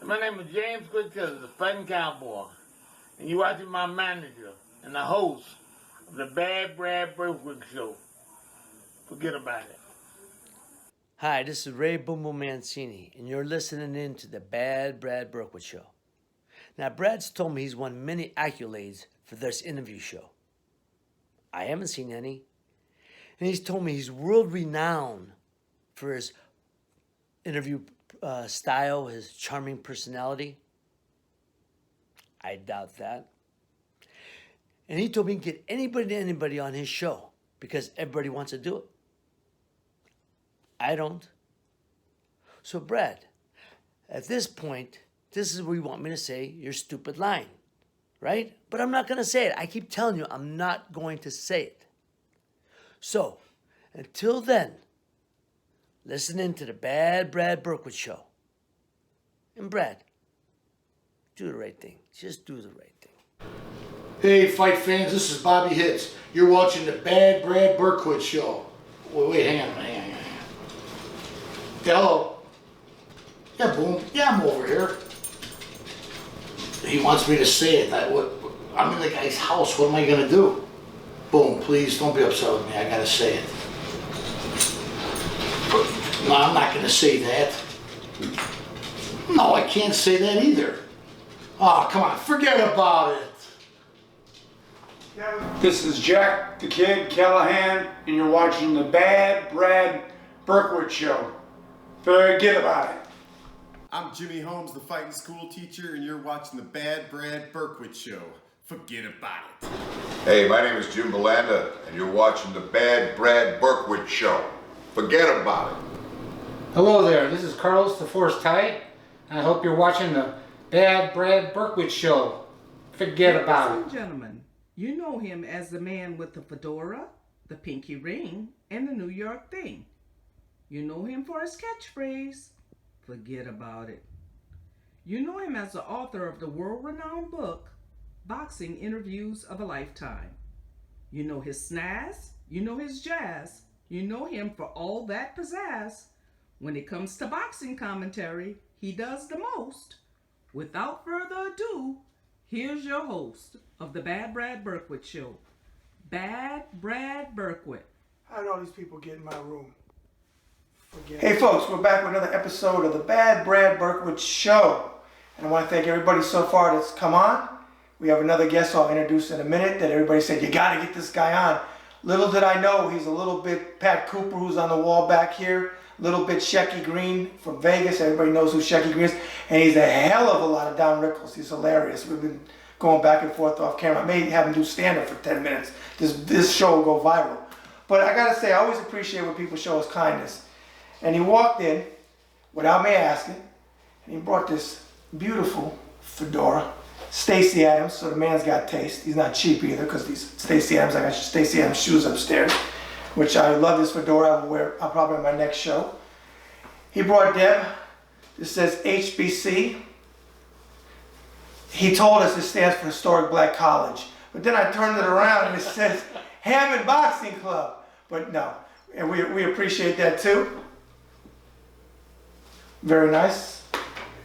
My name is James Quicksilver, the Fighting Cowboy, and you're watching my manager and the host of the Bad Brad Berkwitt Show. Forget about it. Hi, this is Ray Boom Boom Mancini, and you're listening in to the Bad Brad Berkwitt Show. Now, Brad's told me he's won many accolades for this interview show. I haven't seen any. And he's told me he's world-renowned for his interview style, his charming personality. I doubt that. And he told me he can get anybody on his show because everybody wants to do it. I don't. So, Brad, at this point, this is where you want me to say your stupid line, right? But I'm not going to say it. I keep telling you I'm not going to say it. So, until then, listen in to the Bad Brad Berkwitt Show. And Brad, do the right thing. Just do the right thing. Hey, fight fans, this is Bobby Hitz. You're watching the Bad Brad Berkwitt Show. Wait, hang on. Hello. Yeah, Boom. Yeah, I'm over here. He wants me to say it. I'm in the guy's house. What am I gonna do? Boom, please don't be upset with me. I gotta say it. No, I'm not gonna say that. No, I can't say that either. Oh, come on, forget about it. This is Jack the Kid Callahan, and you're watching the Bad Brad Berkwitt Show. Forget about it. I'm Jimmy Holmes, the fighting school teacher, and you're watching the Bad Brad Berkwitt Show. Forget about it. Hey, my name is Jim Belanda, and you're watching the Bad Brad Berkwitt Show. Forget about it. Hello there, this is Carlos the Force Tide, and I hope you're watching the Bad Brad Berkwitt Show. Forget about it. Ladies and gentlemen, you know him as the man with the fedora, the pinky ring, and the New York thing. You know him for his catchphrase, forget about it. You know him as the author of the world-renowned book, Boxing Interviews of a Lifetime. You know his snazz, you know his jazz, you know him for all that pizzazz. When it comes to boxing commentary, he does the most. Without further ado, here's your host of the Bad Brad Berkwitt Show, Bad Brad Berkwitt. How did all these people get in my room? Hey folks, we're back with another episode of the Bad Brad Berkwitt Show. And I want to thank everybody so far that's come on. We have another guest I'll introduce in a minute that everybody said, you got to get this guy on. Little did I know, he's a little bit Pat Cooper, who's on the wall back here. A little bit Shecky Green from Vegas. Everybody knows who Shecky Green is. And he's a hell of a lot of Don Rickles. He's hilarious. We've been going back and forth off camera. I may have him do stand-up for 10 minutes. This show will go viral. But I got to say, I always appreciate when people show us kindness. And he walked in without me asking, and he brought this beautiful fedora. Stacey Adams, so the man's got taste. He's not cheap either, because these Stacey Adams, I got Stacey Adams shoes upstairs, which I love this fedora. I'll probably wear my next show. He brought Deb. This says HBC. He told us it stands for Historic Black College. But then I turned it around and it says Hammond Boxing Club. But no, and we appreciate that too. Very nice.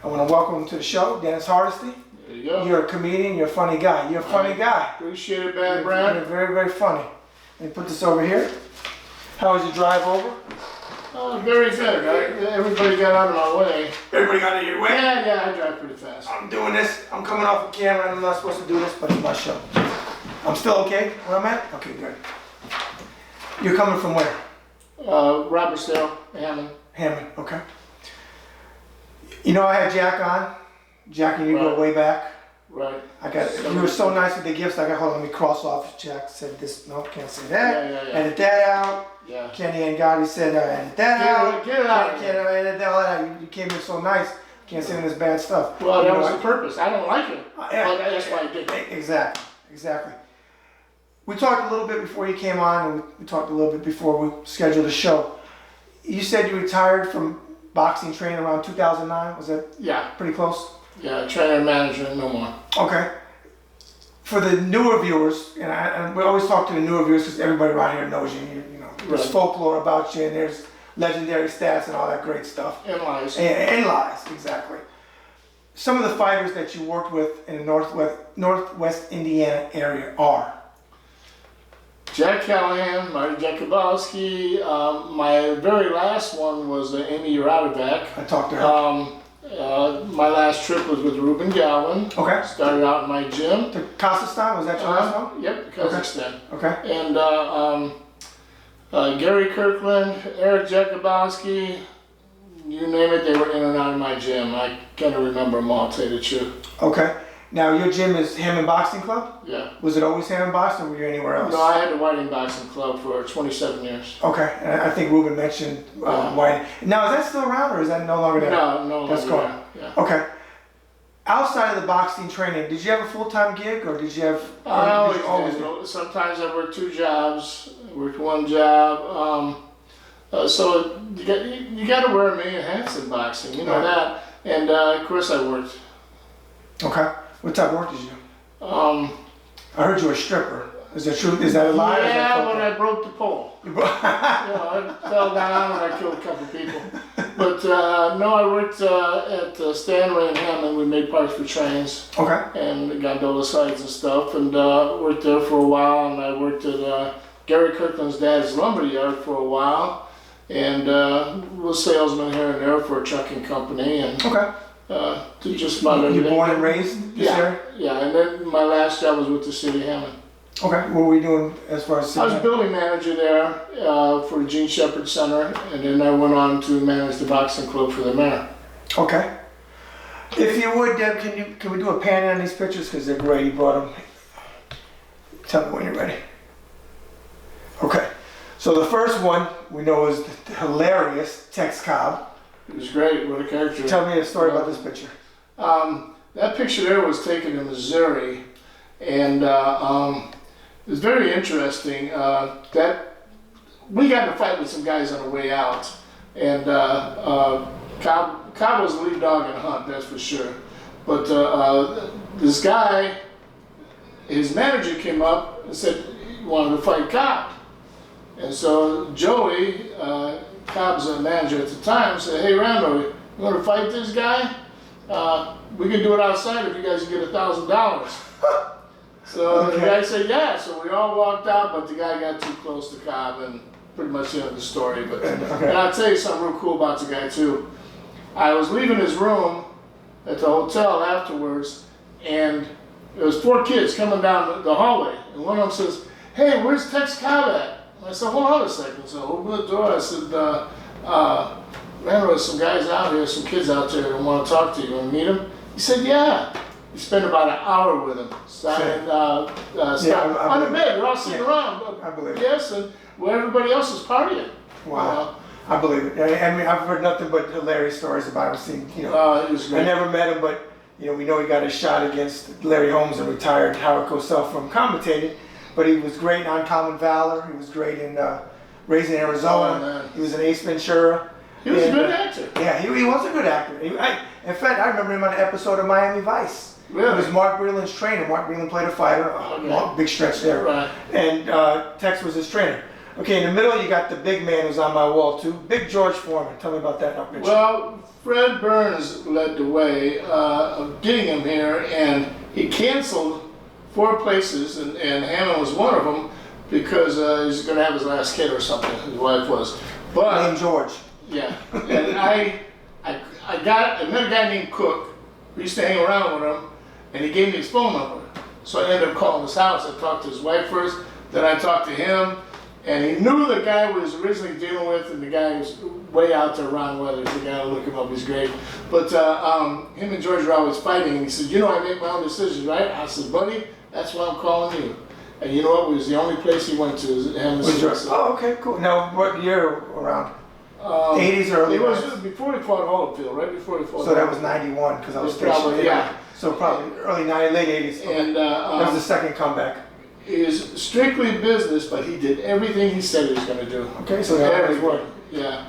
I want to welcome him to the show, Dennis Hardesty. There you go. You're a comedian, you're a funny guy. You're a funny guy. Appreciate it, Bad Brad. You're very, very funny. Let me put this over here. How was your drive over? Oh, very good. Everybody got out of my way. Everybody got out of your way? Yeah, I drive pretty fast. I'm doing this. I'm coming off the camera and I'm not supposed to do this, but it's my show. I'm still okay where I'm at? Okay, good. You're coming from where? Robertsdale, Hammond. Hammond, okay. You know, I had Jack on. Jack and you go way back. Right. You were so nice with the gifts. I got, hold on, let me cross off. Jack said this, no, can't say that. Yeah. Edit that out. Yeah. Kenny and Gotti said, edit that out. Get it out. Can't edit that out. You came in so nice. Can't say this bad stuff. Well, that was the purpose. I don't like it. Yeah. Well, that's why I did it. Exactly. We talked a little bit before you came on, and we talked a little bit before we scheduled the show. You said you retired from boxing training around 2009. Was that pretty close? Yeah, trainer and manager, no more. Okay. For the newer viewers, and we always talk to the newer viewers because everybody around here knows you. You know, there's folklore about you, and there's legendary stats and all that great stuff. And lies. And lies, exactly. some of the fighters that you worked with in the Northwest Indiana area are? Jack Callahan, Marty Jakubowski. My very last one was Amy Uradovac. I talked to her. My last trip was with Ruben Galvin. Okay. Started out in my gym. To Kazakhstan, was that your last one? Yep, Kazakhstan. Okay. And Gary Kirkland, Eric Jakubowski, you name it, they were in and out of my gym. I can't remember them all, to tell you the truth. Okay. Now, your gym is Hammond Boxing Club? Yeah. Was it always Hammond Boxing, or were you anywhere else? No, I had the Whiting Boxing Club for 27 years. Okay. And I think Ruben mentioned Whiting. Now, is that still around, or is that no longer there? No, no That's longer gone. there. Yeah. Okay. Outside of the boxing training, did you have a full-time gig, or did you have? I always did. Sometimes I worked 2 jobs. I worked 1 job. So you got to wear a million hats in boxing. You know that. And of course I worked. Okay. What type of work did you do? I heard you were a stripper. Is that true? Is that a lie? Yeah, when I broke the pole. I fell down and I killed a couple people. But no, I worked at Stanley and Hammond. We made parts for trains. Okay. And gondola sites and stuff. And worked there for a while. And I worked at Gary Kirkland's dad's lumber yard for a while. And was salesman here and there for a trucking company. And okay. To just about everything. You born and raised this area? Yeah. And then my last job was with the city of Hammond. Okay, what were you doing as far as? I was building manager there for the Gene Shepherd Center, and then I went on to manage the boxing club for the mayor. Okay. If you would, Deb, can we do a pan on these pictures, because they're great. You brought them. Tell me when you're ready. Okay. So the first one we know is the hilarious Tex Cobb. It was great. What a character. Tell me a story about this picture. That picture there was taken in Missouri, and it was very interesting. That we got in a fight with some guys on the way out, and Cobb was the lead dog in the hunt, that's for sure. But this guy, his manager came up and said he wanted to fight Cobb. And so Joey, Cobb's manager at the time, said, "Hey Randall, you want to fight this guy? We can do it outside if you guys can get $1,000. So the guy said, yeah. So we all walked out, but the guy got too close to Cobb, and pretty much the end of the story. But and I'll tell you something real cool about the guy too. I was leaving his room at the hotel afterwards, and there was 4 kids coming down the hallway, and one of them says, "Hey, where's Tex Cobb at?" I said, "Hold on a second." So I opened the door. I said, "Man, there's some guys out here, some kids out there that want to talk to you. You want to meet them?" He said, "Yeah." He spent about an hour with him, signing on the bed. They're all sitting around. I believe it. Yes, and where everybody else is partying. Wow. I believe it. I mean, I've heard nothing but hilarious stories about him. Seen, it was great. I never met him, but we know he got a shot against Larry Holmes and retired Howard Cosell from commentating. But he was great in Uncommon Valor. He was great in Raising Arizona. He was in Ace Ventura. He was a good actor. Yeah, he was a good actor. In fact, I remember him on an episode of Miami Vice. Really? He was Mark Breland's trainer. Mark Breland played a fighter. Long, big stretch there. Right. And Tex was his trainer. Okay, in the middle you got the big man who's on my wall too. Big George Foreman. Tell me about that picture. Well, Fred Burns led the way of getting him here, and he canceled 4 places, and Hammond was one of them, because he's going to have his last kid or something, his wife was. But named George. Yeah, and I met a guy named Cook. We used to hang around with him, and he gave me his phone number. So I ended up calling his house. I talked to his wife first, then I talked to him, and he knew the guy we was originally dealing with, and the guy was way out there, Ron Weathers. The guy, look him up, he's great. But him and George were always fighting, and he said, I make my own decisions, right? I said, buddy, that's why I'm calling you. And you know what? It was the only place he went to. Oh, okay, cool. Now, what year around? 80s or early 90s? It was before he fought Holyfield, right before he fought. So that was 91, because I was stationed there. Yeah. So probably early 90s, late 80s. Okay. And that was the second comeback. It was strictly business, but he did everything he said he was going to do. Okay, so that was what? Yeah.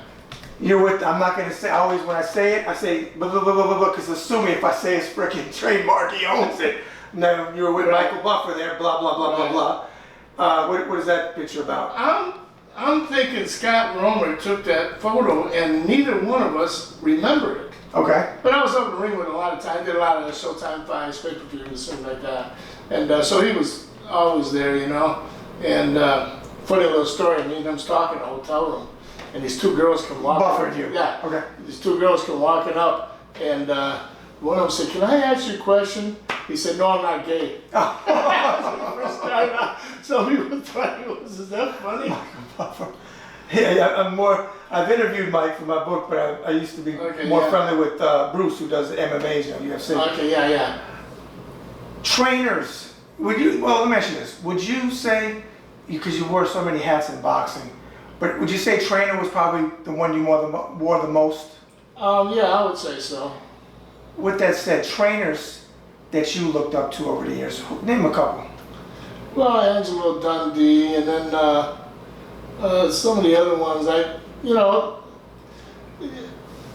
You're with, I'm not going to say, always when I say it, I say blah, blah, blah, blah, blah, because assuming if I say his freaking trademark, he owns it. No, you were with Michael Buffer there, blah, blah, blah, blah, blah. What is that picture about? I'm thinking Scott Romer took that photo, and neither one of us remembered it. Okay. But I was up in the ring with him a lot of time. I did a lot of the Showtime fights, pay-per-views, things like that. And so he was always there, you know. And funny little story, me and him was talking in a hotel room. And these two girls come walking up. Buffered you. Yeah. Okay. These two girls come walking up. And one of them said, "Can I ask you a question?" He said, "No, I'm not gay." First started out, so people thought he was, is that funny? Yeah, I've interviewed Mike for my book, but I used to be more friendly with Bruce, who does MMA, you know, UFC. Okay, yeah. Trainers, well, let me ask you this. Would you say, because you wore so many hats in boxing, but would you say trainer was probably the one you wore the most? Yeah, I would say so. With that said, trainers that you looked up to over the years, name a couple. Well, Angelo Dundee, and then some of the other ones,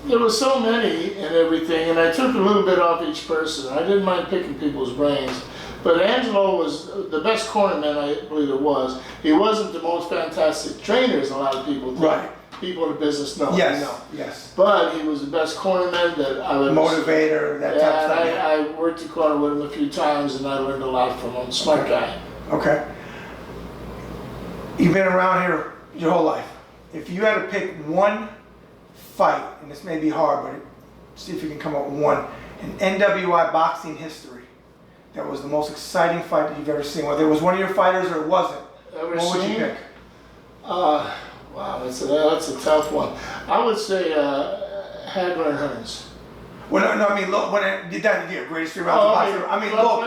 there were so many and everything, and I took a little bit off each person. I didn't mind picking people's brains. But Angelo was the best cornerman I believe there was. He wasn't the most fantastic trainer, as a lot of people think. Right. People in the business know. Yes, know. yes. But he was the best cornerman that I would... Motivator, that type of stuff. I worked the corner with him a few times, and I learned a lot from him. Smart guy. Okay. You've been around here your whole life. If you had to pick one fight, and this may be hard, but see if you can come up with one, in NWI boxing history, that was the most exciting fight that you've ever seen, whether it was one of your fighters or it wasn't, what would you pick? Wow, that's a tough one. I would say Hagler and Hearns. Well, no, I mean, look, greatest 3 rounds of boxing. I mean, local,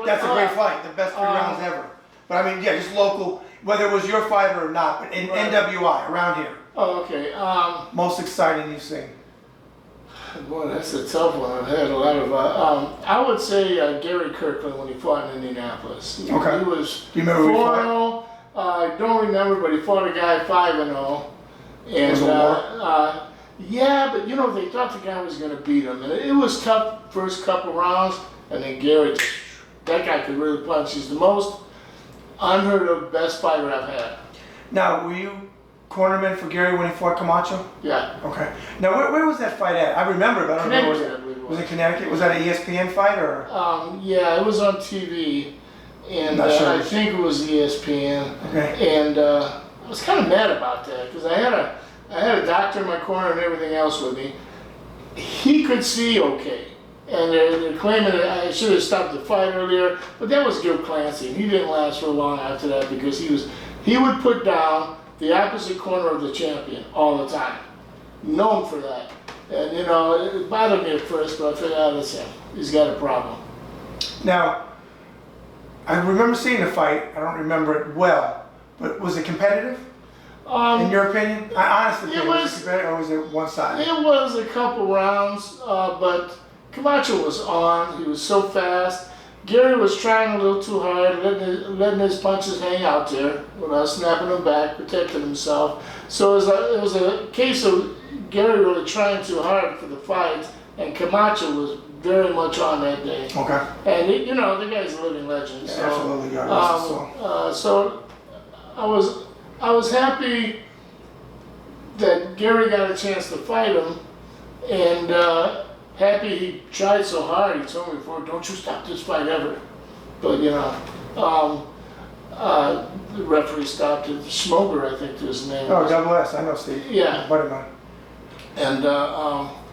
that's a great fight, the best 3 rounds ever. But I mean, just local, whether it was your fighter or not, but in NWI, around here. Oh, okay. Most exciting you've seen? Boy, that's a tough one. I've had a lot of. I would say Gary Kirkland when he fought in Indianapolis. Okay. He was 4-0. I don't remember, but he fought a guy 5-0. And was it war? yeah, but they thought the guy was going to beat him, and it was tough first couple rounds. And then Gary, that guy could really punch. He's the most unheard of best fighter I've had. Now, were you cornerman for Gary when he fought Camacho? Yeah. Okay. Now, where was that fight at? I remember, but I don't know. Was it Connecticut? Was that an ESPN fight or? Yeah, it was on TV, and sure. I think it was ESPN. Okay. And I was kind of mad about that because I had a doctor in my corner and everything else with me. He could see okay, and they're claiming that I should have stopped the fight earlier, but that was Gil Clancy. He didn't last for long after that because he would put down the opposite corner of the champion all the time. Known for that. And it bothered me at first, but I figured out that's him. He's got a problem. Now, I remember seeing the fight. I don't remember it well, but was it competitive? In your opinion? Honestly, was it competitive or was it one-sided? It was a couple rounds, but Camacho was on. He was so fast. Gary was trying a little too hard, letting his punches hang out there without snapping them back, protecting himself. So it was a case of Gary really trying too hard for the fight, and Camacho was very much on that day. Okay. And the guy's a living legend. Yeah, so, absolutely. So I was happy that Gary got a chance to fight him, and happy he tried so hard. He told me before, "Don't you stop this fight ever." But the referee stopped it. Schmoger, I think, was his name. Oh, Double S. I know Steve. Yeah. Buddy of mine. And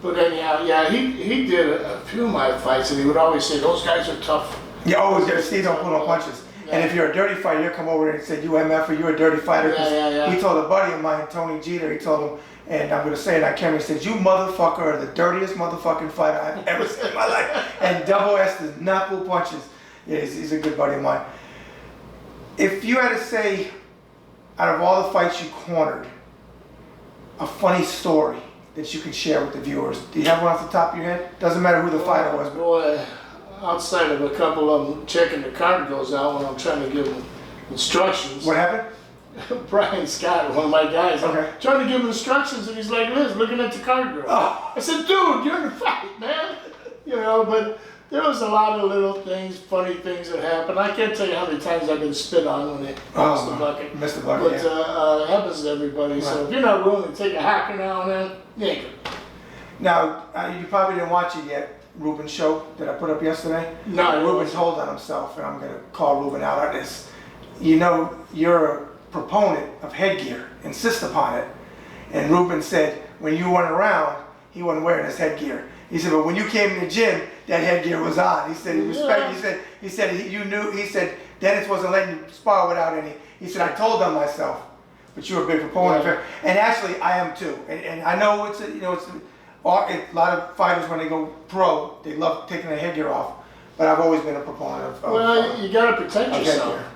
but anyhow, yeah, he did a few of my fights, and he would always say, "Those guys are tough." You always get Steve don't pull no punches. Yeah. And if you're a dirty fighter, you come over and say, "You MF, you're a dirty fighter." Yeah. He told a buddy of mine, Tony Jeter. He told him. And I'm going to say it on camera, he said, "You motherfucker are the dirtiest motherfucking fighter I've ever seen in my life." And Double S does not pull punches. Yeah, he's a good buddy of mine. If you had to say, out of all the fights you cornered, a funny story that you could share with the viewers, do you have one off the top of your head? Doesn't matter who the fighter was. But... Boy, outside of a couple of them checking the card goes out when I'm trying to give them instructions. What happened? Brian Scott, one of my guys, okay. I'm trying to give him instructions, and he's like this, looking at the card girl. Oh. I said, "Dude, you're in the fight, man." But there was a lot of little things, funny things that happened. I can't tell you how many times I've been spit on when they missed the bucket. Missed the bucket, But it happens to everybody. Right. So if you're not willing to take a hacker now and then, you ain't good. Now, you probably didn't watch it yet, Ruben's show that I put up yesterday. No, Ruben told on himself, and I'm going to call Ruben out on this. You know, you're a proponent of headgear, insist upon it. And Ruben said, when you weren't around, he wasn't wearing his headgear. He said, but when you came in the gym, that headgear was on. He said, he said, Dennis wasn't letting you spar without any. He said, I told them myself, but you're a big proponent of it. And actually, I am too. And I know it's a lot of fighters, when they go pro, they love taking their headgear off. But I've always been a proponent of well, you got to protect yourself. Headgear.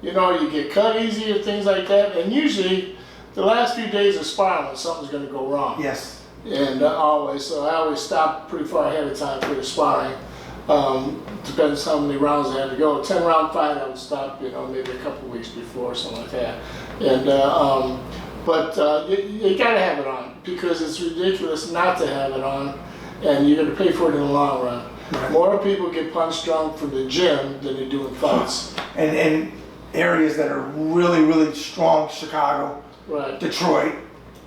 You know, you get cut easy or things like that. And usually, the last few days of sparring, something's going to go wrong. Yes. And so I always stop pretty far ahead of time for the sparring. Depends how many rounds I had to go. 10-round fight, I would stop, maybe a couple weeks before, something like that. And but you got to have it on, because it's ridiculous not to have it on, and you're going to pay for it in the long run. Right. More people get punch drunk from the gym than they do in fights. And areas that are really, really strong, Chicago, right. Detroit,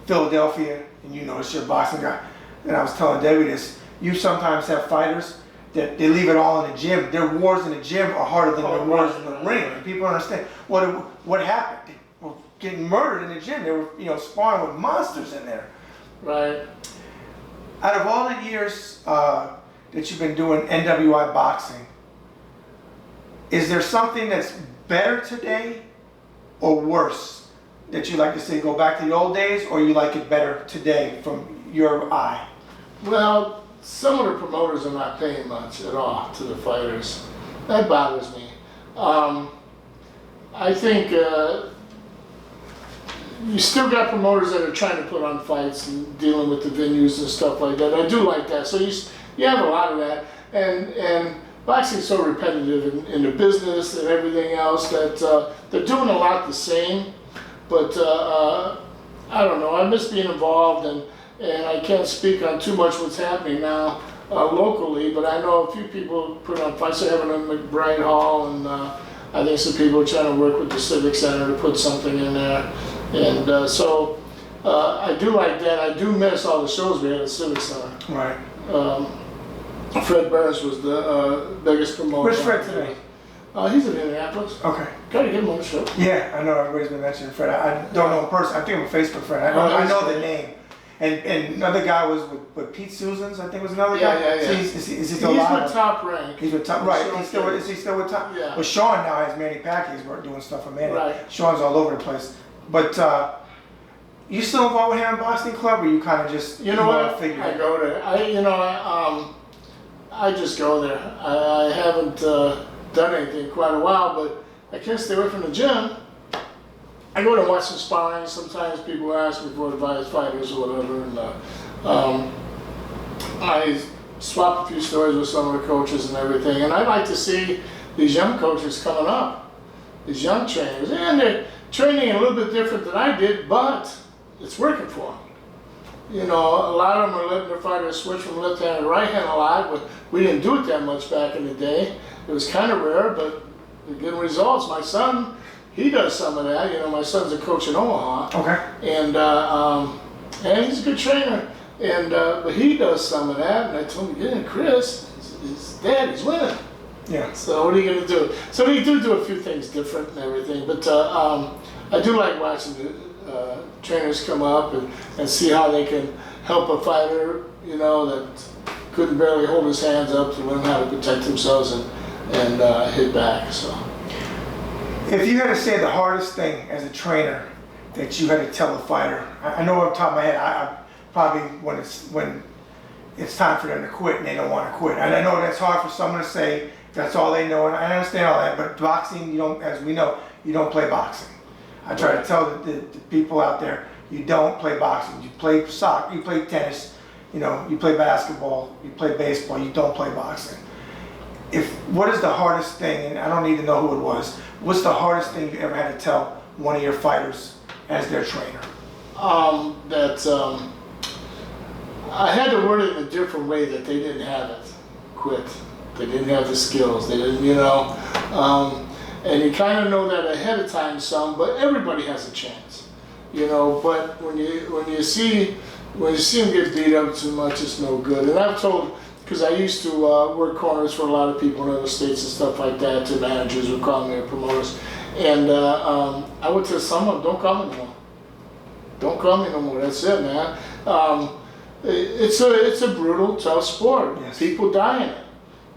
Philadelphia, and it's your boxing guy. And I was telling Debbie this, you sometimes have fighters that they leave it all in the gym. Their wars in the gym are harder than their wars in the ring. And people don't understand what happened. They were getting murdered in the gym. They were sparring with monsters in there. Right. Out of all the years that you've been doing NWI boxing, is there something that's better today or worse that you like to say go back to the old days, or you like it better today from your eye? Well, some of the promoters are not paying much at all to the fighters. That bothers me. I think you still got promoters that are trying to put on fights and dealing with the venues and stuff like that. I do like that. So you have a lot of that. And boxing's so repetitive in the business and everything else that they're doing a lot the same. But I don't know. I miss being involved, and I can't speak on too much what's happening now locally, but I know a few people put on fights. They're having a McBride Hall, and I think some people are trying to work with the Civic Center to put something in there. And so I do like that. I do miss all the shows we had at the Civic Center. Right. Fred Burns was the biggest promoter. Where's Fred today? He's in Indianapolis. Okay. Gotta get him on the show. Yeah, I know everybody's been mentioning Fred. I don't know him personally. I think I'm a Facebook friend. I know the name. And another guy was with Pete Susans, I think was another guy. Yeah. So is he still He's alive? with Top Rank. He's with Top, right. Is he still with Top? Yeah. Well, Sean now has Manny Pacquiao doing stuff for Manny. Right. Sean's all over the place. But you still involved with him in Boston Club, or you kind of just I go there. I just go there. I haven't done anything in quite a while, but I can't stay away from the gym. I go to watch some sparring. Sometimes people ask me for advice, fighters or whatever, and I swap a few stories with some of the coaches and everything. And I like to see these young coaches coming up, these young trainers, and they're training a little bit different than I did, but it's working for them. A lot of them are letting their fighters switch from left hand to right hand a lot, but we didn't do it that much back in the day. It was kind of rare, but they're getting results. My son, he does some of that. My son's a coach in Omaha. Okay. And he's a good trainer. But he does some of that. And I told him, yeah, Chris, his dad, he's winning. Yeah. So what are you going to do? So they do a few things different and everything. But I do like watching the trainers come up and see how they can help a fighter, that couldn't barely hold his hands up, to learn how to protect themselves and hit back. So. If you had to say the hardest thing as a trainer that you had to tell a fighter, I know off the top of my head, I probably when it's time for them to quit and they don't want to quit. And I know that's hard for someone to say, that's all they know, and I understand all that, but boxing, as we know, you don't play boxing. I try to tell the people out there, you don't play boxing. You play soccer, you play tennis, you play basketball, you play baseball, you don't play boxing. What is the hardest thing, and I don't need to know who it was, what's the hardest thing you ever had to tell one of your fighters as their trainer? I had to word it in a different way, that they didn't have it. Quit. They didn't have the skills. They didn't, and you kind of know that ahead of time some, but everybody has a chance. But when you see when you see them get beat up too much, it's no good. And I've told, because I used to work corners for a lot of people in other states and stuff like that, to managers who call me or promoters. And I would tell someone, don't call me no more. Don't call me no more. That's it, man. It's a brutal, tough sport. Yes. People die in it,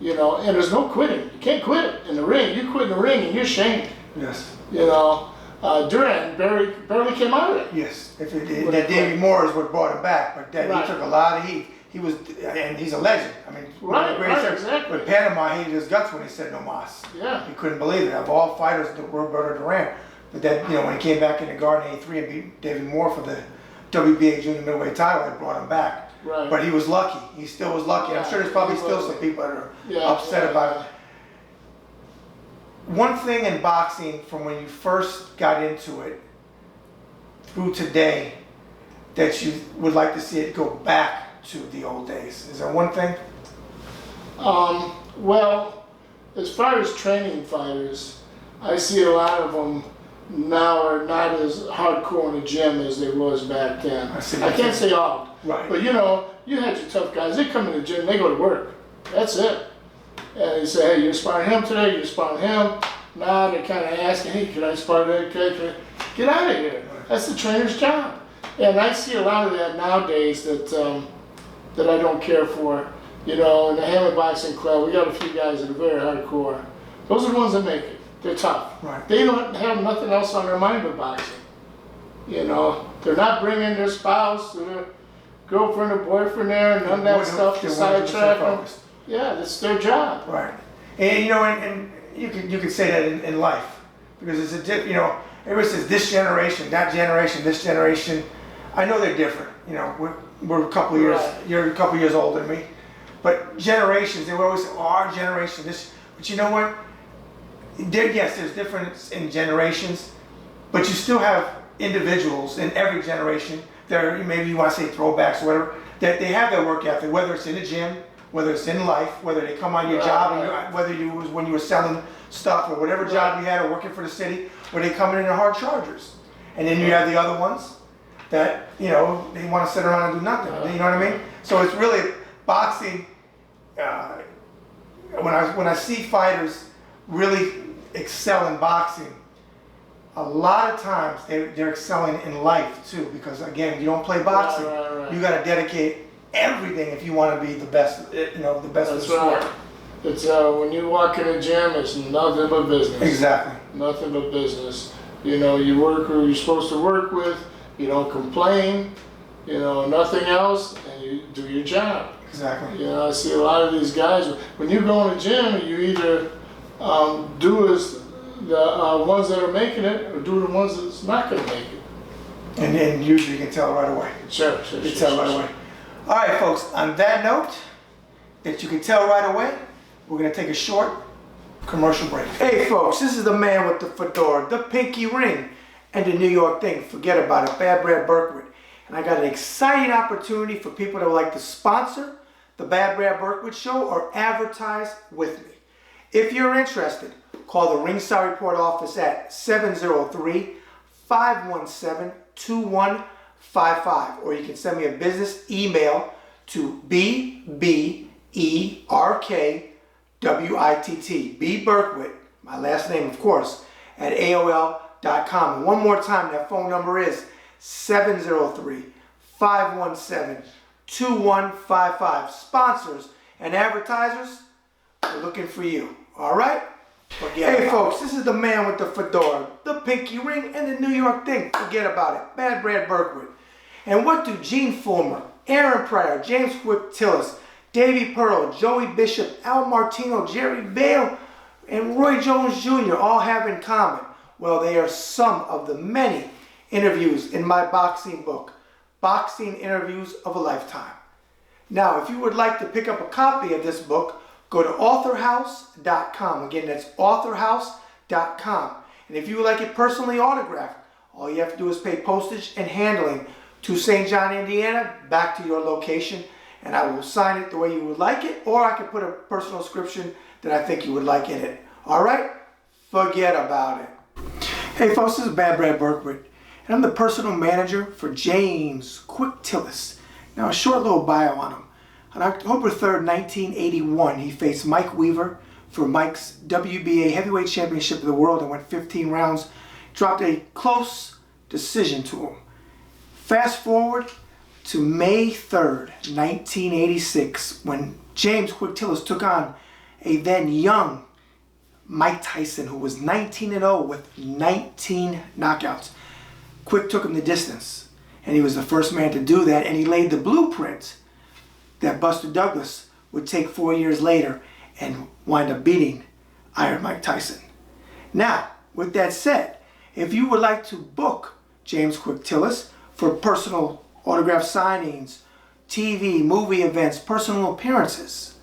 you know. And there's no quitting. You can't quit it in the ring. You quit in the ring and you're shamed. Yes. You know. Duran barely came out of it. Yes. That Davey Moore is what brought him back, but that he took a lot of heat. He was, and he's a legend. I mean, Exactly. But Panama hated his guts when he said no mas. Yeah. He couldn't believe it. Of all fighters, Roberto Duran. But that, you know, when he came back in the Garden in '83 and beat David Moore for the WBA junior middleweight title, it brought him back. Right. But he was lucky. He still was lucky. I'm sure there's probably still some people that are upset about it. One thing in boxing from when you first got into it through today that you would like to see it go back to the old days? Is there one thing? Well, as far as training fighters, I see a lot of them now are not as hardcore in the gym as they was back then. I can't say all. Right. But you know, you had your tough guys. They come in the gym, they go to work. That's it. And they say, hey, you're sparring him today, you're sparring him. Now they're kind of asking, hey, can I spar that? Get out of here. That's the trainer's job. And I see a lot of that nowadays that that I don't care for. You know, in the Hammond Boxing Club, we got a few guys that are very hardcore. Those are the ones that make it. They're tough. Right. They don't have nothing else on their mind but boxing. You know, they're not bringing their spouse, their girlfriend or boyfriend there, none of that stuff to sidetrack them. Yeah, that's their job. Right. And you know, and you can say that in life, because it's a you know, everybody says this generation, that generation, this generation. I know they're different. You know, we're a couple of years. Right. You're a couple of years older than me, but generations. They were always say, oh, our generation. This, but you know what? Yes, there's difference in generations, but you still have individuals in every generation. There, maybe you want to say throwbacks or whatever. That they have their work ethic, whether it's in the gym, whether it's in life, whether they come on your job, and whether you was when you were selling stuff or whatever job you had or working for the city, where they come in hard chargers. And then you have the other ones that, you know, they want to sit around and do nothing. You know what I mean? So it's really boxing. When I see fighters really excel in boxing, a lot of times they're excelling in life too, because again, you don't play boxing. You got to dedicate everything if you want to be the best, you know, the best of the sport. It's when you walk in a gym, it's nothing but business. Exactly. Nothing but business. You know, you work who you're supposed to work with. You don't complain. You know, nothing else, and you do your job. Exactly. You know, I see a lot of these guys. When you go in the gym, you either do as the ones that are making it, or do the ones that's not going to make it. And then usually you can tell right away. Sure. You can tell right away. All right, folks. On that note, that you can tell right away, we're going to take a short commercial break. Hey, folks, this is the man with the fedora, the pinky ring, and the New York thing. Forget about it. Bad Brad Berkwitt. And I got an exciting opportunity for people that would like to sponsor the Bad Brad Berkwitt Show or advertise with me. If you're interested, call the Ringside Report office at 703-517-2155, or you can send me a business email to BBERKWITT, B Berkwitt, my last name of course, at AOL.com. And one more time, that phone number is 703-517-2155. Sponsors and advertisers, we're looking for you. All right? Hey folks, this is the man with the fedora, the pinky ring, and the New York thing. Forget about it. Bad Brad Berkwitt. And what do Gene Fulmer, Aaron Pryor, James Quick Tillis, Davey Pearl, Joey Bishop, Al Martino, Jerry Vale, and Roy Jones Jr. all have in common? Well, they are some of the many interviews in my boxing book, Boxing Interviews of a Lifetime. Now, if you would like to pick up a copy of this book, go to authorhouse.com. Again, that's authorhouse.com. And if you would like it personally autographed, all you have to do is pay postage and handling to St. John, Indiana, back to your location, and I will sign it the way you would like it, or I can put a personal description that I think you would like in it. All right? Forget about it. Hey folks, this is Bad Brad Berkwitt, and I'm the personal manager for James Quick Tillis. Now, a short little bio on him. On October 3rd, 1981, he faced Mike Weaver for Mike's WBA Heavyweight Championship of the World and went 15 rounds. Dropped a close decision to him. Fast forward to May 3rd, 1986, when James Quick Tillis took on a then young Mike Tyson, who was 19-0 with 19 knockouts. Quick took him the distance, and he was the first man to do that, and he laid the blueprint that Buster Douglas would take 4 years later and wind up beating Iron Mike Tyson. Now, with that said, if you would like to book James Quick Tillis for personal autograph signings, TV, movie events, personal appearances,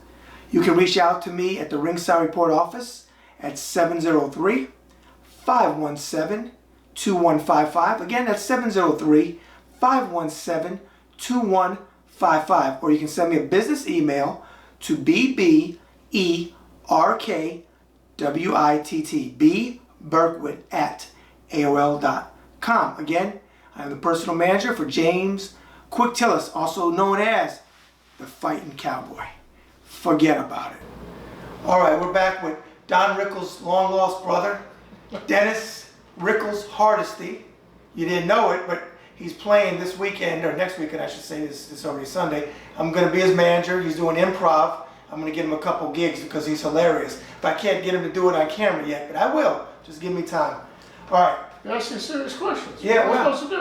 you can reach out to me at the Ringside Report office at 703-517-2155. Again, that's 703-517-2155. Or you can send me a business email to bberkwitt@AOL.com. Again, I am the personal manager for James Quick Tillis, also known as the Fighting Cowboy. Forget about it. All right, we're back with Don Rickles' long-lost brother, Dennis Rickles Hardesty. You didn't know it, but he's playing this weekend, or next weekend I should say, this already Sunday. I'm going to be his manager. He's doing improv. I'm going to get him a couple gigs because he's hilarious. But I can't get him to do it on camera yet, but I will. Just give me time. All right. You're asking serious questions. Yeah, what well, am I supposed to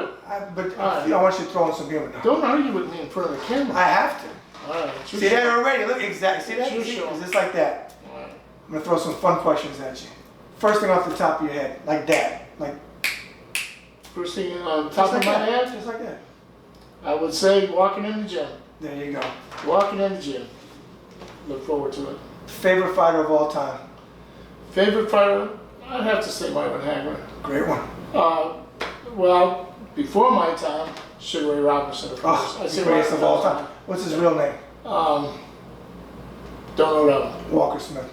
do? I want you to throw in some humor now. Don't argue with me in front of the camera. I have to. All right. See that already? Look, exactly. See that? It's your See, show. it's just like that. All right. I'm going to throw some fun questions at you. First thing off the top of your head, like that. Like, First thing on top of my head, just like that. I would say walking in the gym. There you go. Walking in the gym. Look forward to it. Favorite fighter of all time? Favorite fighter? I'd have to say Marvin Hagler. Great one. Well, before my time, Sugar Ray Robinson, of course. Oh, the greatest of all time. What's his real name? Don't know that one. Walker Smith.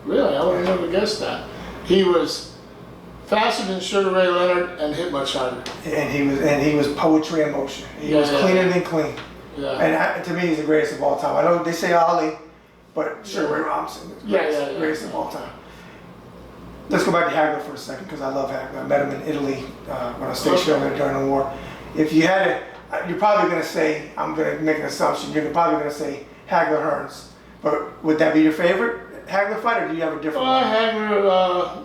Really? I would have never guessed that. He was faster than Sugar Ray Leonard and hit much harder. And he was poetry in motion. He was cleaner than clean. Yeah. And to me, he's the greatest of all time. I know they say Ali, but Sugar Ray Robinson is the greatest of all time. Let's go back to Hagler for a second because I love Hagler. I met him in Italy when I was stationed over there during the war. If you had it, you're probably going to say, I'm going to make an assumption, you're probably going to say Hagler Hearns. But would that be your favorite Hagler fight, or do you have a different one? Hagler,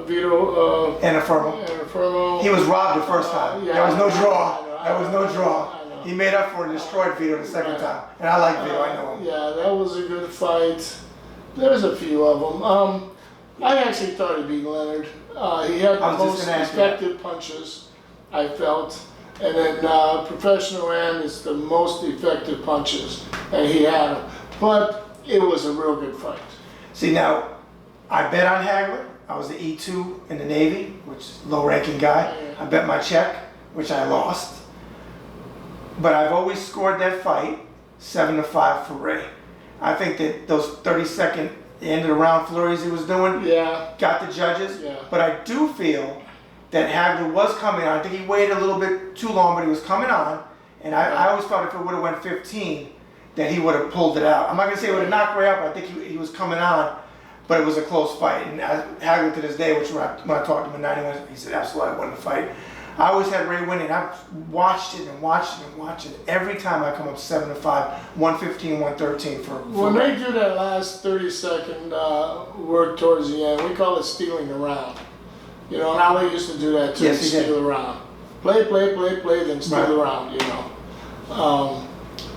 Vito, Anafermo. He was robbed the first time. There was no draw. There was no draw. He made up for it and destroyed Vito the second time. And I like Vito, I know him. Yeah, that was a good fight. There's a few of them. I actually thought he beat Leonard. He had the most effective punches, I felt. And then Professional Ram is the most effective punches, and he had them. But it was a real good fight. See, now, I bet on Hagler. I was the E2 in the Navy, which is a low-ranking guy. I bet my check, which I lost. But I've always scored that fight 7-5 for Ray. I think that those 30-second end of the round flurries he was doing got the judges. Yeah. But I do feel that Hagler was coming on. I think he waited a little bit too long, but he was coming on. And I always thought if it would have went 15, that he would have pulled it out. I'm not going to say he would have knocked Ray out, but I think he was coming on. But it was a close fight. And Hagler to this day, which when I talked to him in 91, he said, absolutely, I won the fight. I always had Ray winning. I've watched it and watched it and watched it. Every time I come up 7-5, 115, 113 for when they do that last 30-second work towards the end, we call it stealing the round. You know, and Ali used to do that too, steal the round. Play, then steal the round, you know.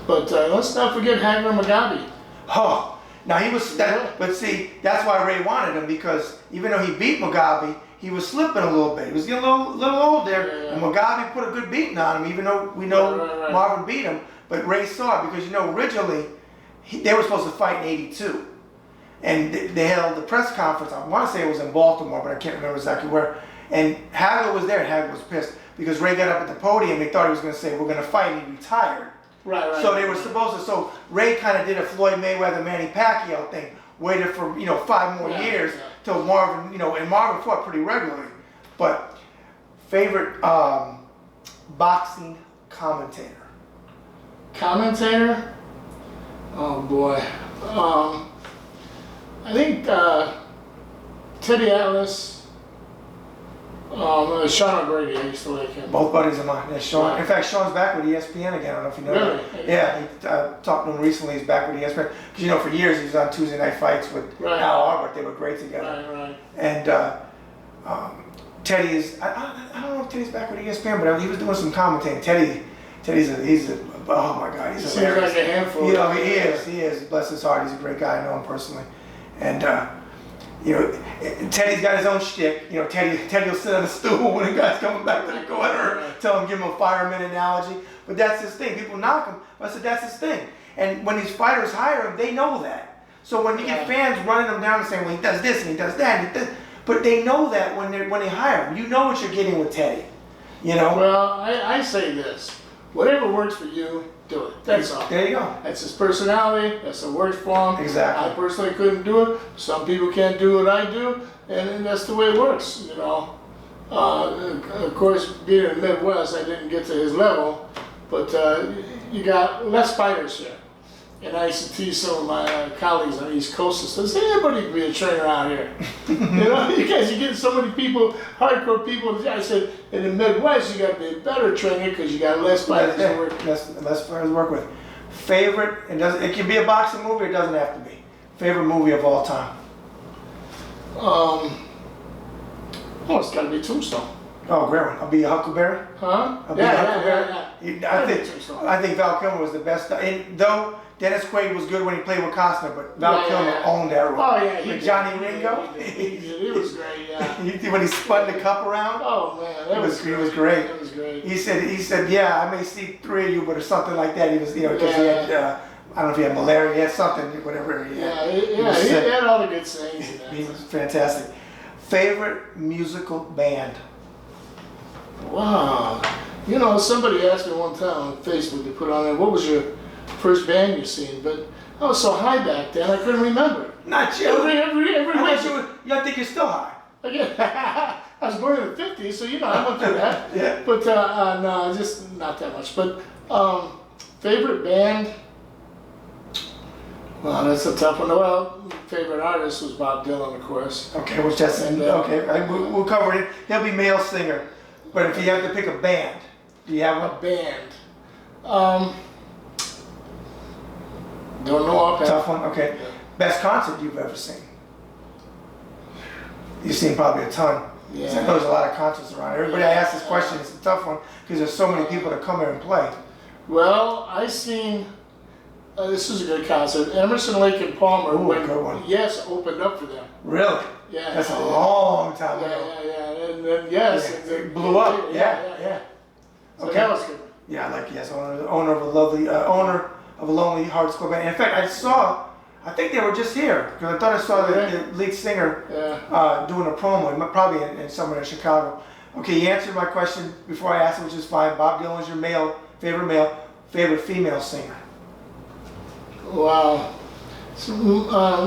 But let's not forget Hagler Mugabe. Oh, now he was, but see, that's why Ray wanted him, because even though he beat Mugabe, he was slipping a little bit. He was getting a little old there, and Mugabe put a good beating on him, even though we know Marvin beat him. But Ray saw it because, you know, originally they were supposed to fight in '82, and they held the press conference. I want to say it was in Baltimore, but I can't remember exactly where. And Hagler was there, and Hagler was pissed because Ray got up at the podium. They thought he was going to say, "We're going to fight," and he retired. Right. So they were supposed to. So Ray kind of did a Floyd Mayweather, Manny Pacquiao thing. Waited for 5 more years till Marvin, and Marvin fought pretty regularly. But favorite boxing commentator. Commentator? Oh boy. I think Teddy Atlas. Sean O'Grady, I used to like him. Both buddies of mine. Yeah, Sean. Yeah. In fact, Sean's back with ESPN again. I don't know if you know Really? that. Yeah, I talked to him recently. He's back with ESPN. Because, you know, for years he was on Tuesday Night Fights with Right. Al Albert. They were great together. Right. And Teddy is, I don't know if Teddy's back with ESPN, but he was doing some commentating. He's a, oh my God, he's Seems hilarious. like a handful. You know, he is. Bless his heart. He's a great guy. I know him personally. And, you know, Teddy's got his own shtick. You know, Teddy will sit on a stool when the guy's coming back to the corner, give him a fireman analogy. But that's his thing. People knock him, but I said that's his thing. And when these fighters hire him, they know that. So when you get fans running him down and saying, well, he does this and he does that, and he does, but they know that when they hire him, you know what you're getting with Teddy. You know. Well, I say this: whatever works for you, do it. That's all. There you go. That's his personality. That's what works for him. Exactly. I personally couldn't do it. Some people can't do what I do, and that's the way it works. You know. Of course, being in the Midwest, I didn't get to his level, but you got less fighters here. And I used to tease some of my colleagues on the East Coast and say, anybody can be a trainer out here. You know, because you get so many people, hardcore people. I said, in the Midwest, you got to be a better trainer because you got less fighters to work with. Less fighters to work with. Favorite, it can be a boxing movie, it doesn't have to be. Favorite movie of all time? Oh, it's got to be Tombstone. Oh, great one. I'll be Huckleberry. Huh? I'll be Huckleberry. I think Val Kilmer was the best. And though Dennis Quaid was good when he played with Costner, but Val Kilmer owned that role. Oh, yeah. With Johnny Ringo. He was great, yeah. When he spun the cup around. Oh, man. He was great. That was great. He said, yeah, I may see three of you, but or something like that. He was, you know, because he had, I don't know if he had malaria, he had something, whatever he had. He had all the good sayings in that. He was fantastic. Favorite musical band? Wow. You know, somebody asked me one time on Facebook to put on there, what was your first band you seen? But I was so high back then, I couldn't remember. Not you. Every I think you're still high. Again, I was born in the 50s, so you know, I went through that. Yeah. But no, just not that much. But favorite band? Well, that's a tough one. Well, favorite artist was Bob Dylan, of course. Okay, well, just okay. We'll cover it. He'll be male singer. But if you have to pick a band, do you have a band? Don't know offhand. Tough one. Okay. Yeah. Best concert you've ever seen? You've seen probably a ton. Yeah. I know there's a lot of concerts around. Everybody I ask this question, it's a tough one because there's so many people that come here and play. Well, I seen. This was a good concert. Emerson, Lake and Palmer. Ooh, good one. Yes, opened up for them. Really? Yeah. That's a long time ago. Yeah. And then yes, it blew up. Yeah. So that was good. Yeah, owner of a lovely owner of a Lonely Hearts Club band. In fact, I think they were just here because I thought I saw the lead singer doing a promo, probably in somewhere in Chicago. Okay, you answered my question before I asked it, which is fine. Bob Dylan's your favorite female singer. Wow. So,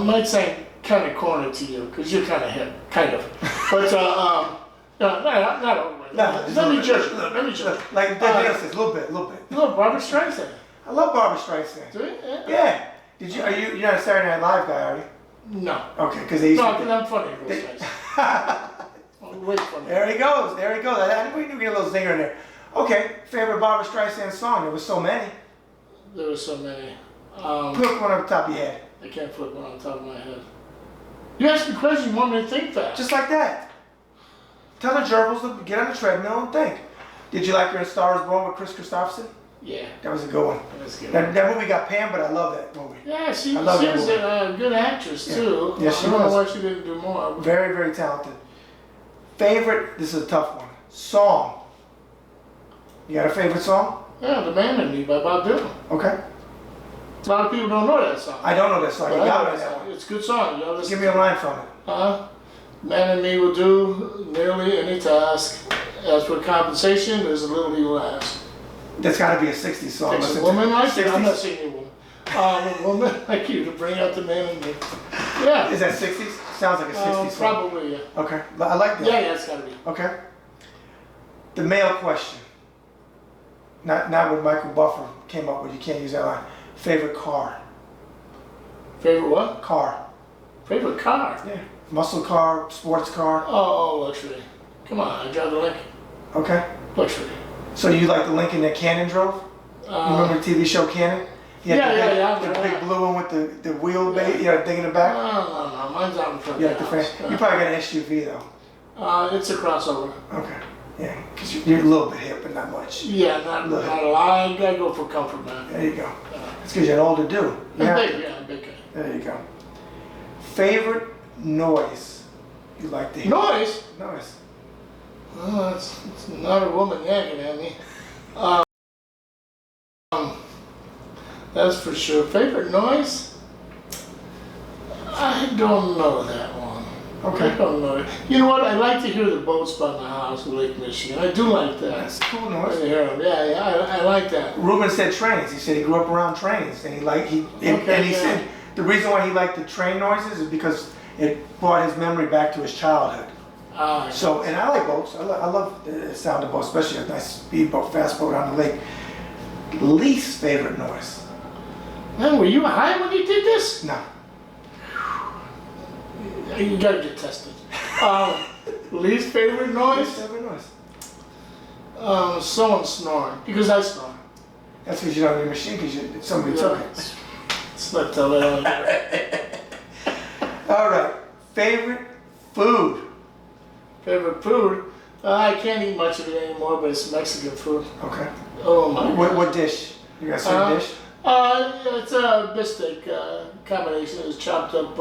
might sound kind of corny to you because you're kind of hip, kind of. But not always. Let me judge. Like Dennis says, a little bit. No, Barbara Streisand. I love Barbara Streisand. Do you? Yeah. You're not a Saturday Night Live guy, are you? No. Okay, because they used to. No, I'm funny. Wait for me. There he goes. We knew we get a little zinger in there. Okay, favorite Barbara Streisand song? There was so many. There were so many. Pick one off the top of your head. I can't put one on the top of my head. You asked me a question, you want me to think fast. Just like that. Tell the gerbils to get on the treadmill and think. Did you like her in Star is Born with Chris Christopherson? Yeah. That was a good one. That was good. That movie got panned, but I love that movie. Yeah, she was a good actress too. Yeah, she I don't know why she didn't do more. Very, very talented. Favorite, this is a tough one, song. You got a favorite song? Yeah, The Man in Me by Bob Dylan. Okay. A lot of people don't know that song. I don't know that song. You got that one. It's a good song. Give me a line from it. Man in me will do nearly any task. As for compensation, there's a little he will ask. That's got to be a 60s song. Takes a woman like you. I'm not saying a woman. A woman like you to bring out the man in me. Yeah. Is that 60s? Sounds like a 60s song. Probably, yeah. Okay. I like that. Yeah, it's got to be. Okay. The male question. not what Michael Buffer came up with. You can't use that line. Favorite car? Favorite what? Car. Favorite car? Yeah. Muscle car, sports car. Oh, luxury. Come on, I drive the Lincoln. Okay. Luxury. So you like the Lincoln that Cannon drove? You remember the TV show Cannon? He had the big blue one with the wheel base, thing in the back? No, mine's out in front You of the house. You probably got an SUV though. It's a crossover. Okay. Yeah, because you're a little bit hip, but not much. Yeah, not a lot. I gotta go for comfort, man. There you go. It's because you're an older dude. Yeah, big guy. There you go. Favorite noise you like to hear? Noise? Noise. Oh, it's not a woman yanking at me. That's for sure. Favorite noise? I don't know that one. Okay. I don't know. You know what? I like to hear the boats by my house in Lake Michigan. I do like that. That's cool noise. I like that. Ruben said trains. He said he grew up around trains, and he said the reason why he liked the train noises is because it brought his memory back to his childhood. So, and I like boats. I love the sound of boats, especially a nice speedboat, fast boat on the lake. Least favorite noise? Man, were you high when you did this? No. You gotta get tested. Least favorite noise? Least favorite noise? Someone snoring, because I snore. That's because you don't have your machine, because somebody took it. Slept till that on there. All right. Favorite food? Favorite food? I can't eat much of it anymore, but it's Mexican food. Okay. Oh my God. What dish? You got a certain dish? It's a bistek combination. It's chopped up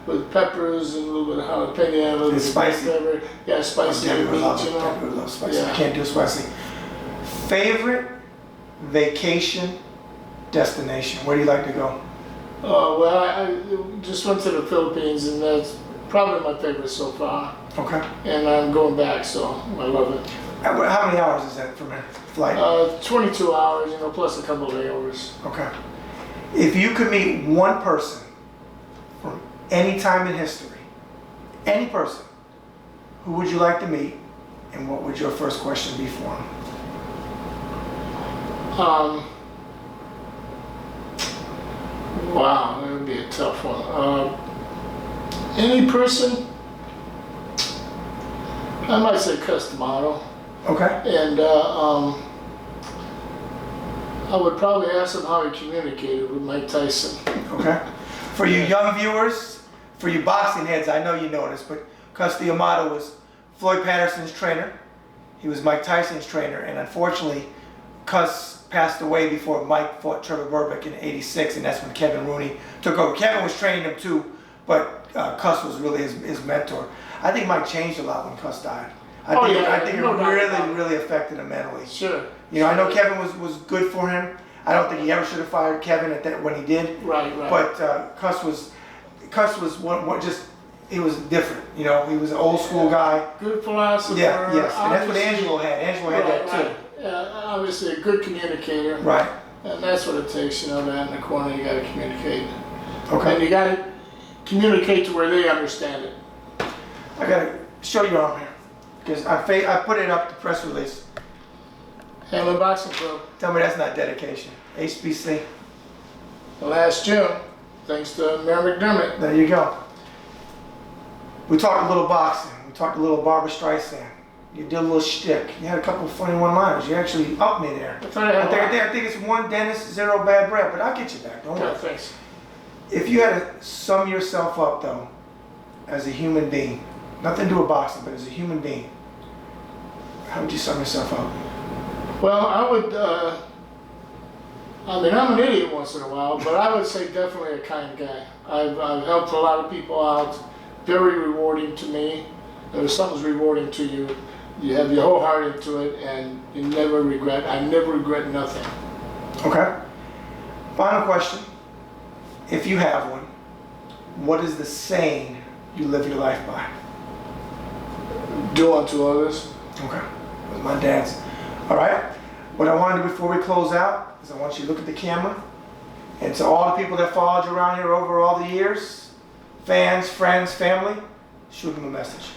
with peppers and a little bit of jalapeno. It's spicy? Pepper. Yeah, spicy. I love spicy. Yeah. I can't do spicy. Favorite vacation destination? Where do you like to go? Well, I just went to the Philippines, and that's probably my favorite so far. Okay. And I'm going back, so I love it. How many hours is that from here? Flight? 22 hours, plus a couple of layovers. Okay. If you could meet one person from any time in history, any person, who would you like to meet, and what would your first question be for him? Wow, that would be a tough one. Any person? I might say Customato. Okay. And I would probably ask him how he communicated with Mike Tyson. Okay. For you young viewers, for you boxing heads, I know you know this, but Cus D'Amato was Floyd Patterson's trainer. He was Mike Tyson's trainer, and unfortunately, Cus passed away before Mike fought Trevor Berkwitt in '86, and that's when Kevin Rooney took over. Kevin was training him too, but Cus was really his mentor. I think Mike changed a lot when Cus died. I think it really affected him mentally. Sure. I know Kevin was good for him. I don't think he ever should have fired Kevin at that when he did. Right. But Cus was he was different. He was an old school guy. Good philosopher. Yeah, yes, and that's what Angelo had. Angelo had that too. Obviously a good communicator. Right. And that's what it takes, that in the corner you got to communicate. Okay. And you got to communicate to where they understand it. I got to show your arm here, because I put it up, the press release. Hamlin Boxing Club. Tell me that's not dedication. HBC. Last June, thanks to Mayor McDermott. There you go. We talked a little boxing. We talked a little Barbra Streisand. You did a little shtick. You had a couple of funny one-liners. You actually upped me there. I think it's 1 Dennis, 0 bad breath, but I'll get you back. Don't worry. Thanks. If you had to sum yourself up, though, as a human being, nothing to do with boxing, but as a human being, how would you sum yourself up? Well, I would, I'm an idiot once in a while, but I would say definitely a kind guy. I've helped a lot of people out. Very rewarding to me. If something's rewarding to you, you have your whole heart into it, and you never regret. I never regret nothing. Okay. Final question. If you have one, what is the saying you live your life by? Do unto others. Okay. That was my dad's. All right. What I want to do before we close out is I want you to look at the camera, and to all the people that followed you around here over all the years, fans, friends, family, shoot them a message.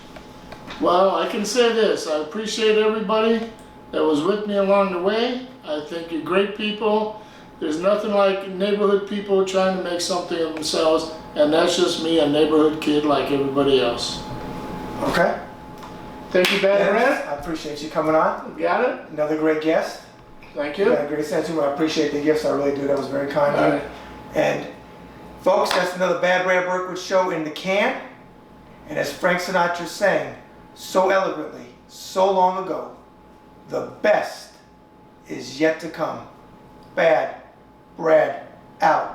Well, I can say this. I appreciate everybody. that was with me along the way. I think you're great people. There's nothing like neighborhood people trying to make something of themselves, and that's just me, a neighborhood kid like everybody else. Okay. Thank you, Bad Brad. I appreciate you coming on. Got it? Another great guest. Thank You you. got a great sense of humor. I appreciate the gifts. I really do. That was very kind All of you. right. And folks, that's another Bad Brad Berkwitt show in the can. And as Frank Sinatra sang so eloquently, so long ago, the best is yet to come. Bad Brad out.